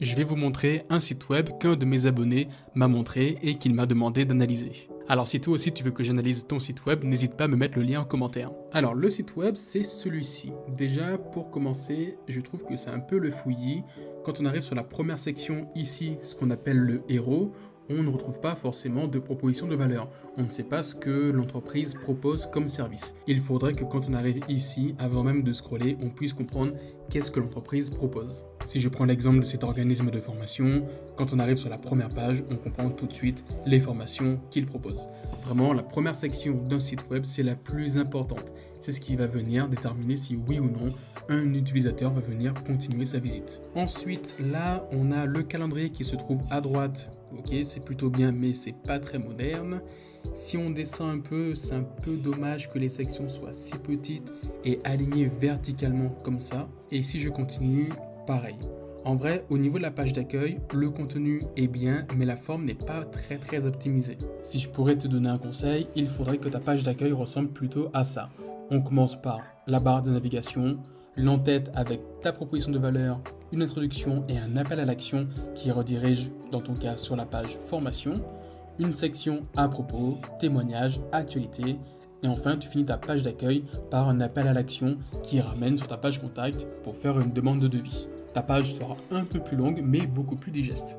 Je vais vous montrer un site web qu'un de mes abonnés m'a montré et qu'il m'a demandé d'analyser. Alors si toi aussi tu veux que j'analyse ton site web, n'hésite pas à me mettre le lien en commentaire. Alors le site web c'est celui-ci. Déjà pour commencer, je trouve que c'est un peu le fouillis. Quand on arrive sur la première section ici, ce qu'on appelle le héros, on ne retrouve pas forcément de proposition de valeur. On ne sait pas ce que l'entreprise propose comme service. Il faudrait que quand on arrive ici, avant même de scroller, on puisse comprendre qu'est-ce que l'entreprise propose. Si je prends l'exemple de cet organisme de formation, quand on arrive sur la première page, on comprend tout de suite les formations qu'il propose. Vraiment, la première section d'un site web, c'est la plus importante. C'est ce qui va venir déterminer si oui ou non un utilisateur va venir continuer sa visite. Ensuite, là, on a le calendrier qui se trouve à droite. Ok, c'est plutôt bien, mais c'est pas très moderne. Si on descend un peu, c'est un peu dommage que les sections soient si petites et alignées verticalement comme ça. Et si je continue, pareil. En vrai, au niveau de la page d'accueil, le contenu est bien, mais la forme n'est pas très optimisée. Si je pourrais te donner un conseil, il faudrait que ta page d'accueil ressemble plutôt à ça. On commence par la barre de navigation, l'entête avec ta proposition de valeur, une introduction et un appel à l'action qui redirige, dans ton cas, sur la page formation, une section à propos, témoignages, actualités, et enfin tu finis ta page d'accueil par un appel à l'action qui ramène sur ta page contact pour faire une demande de devis. Ta page sera un peu plus longue mais beaucoup plus digeste.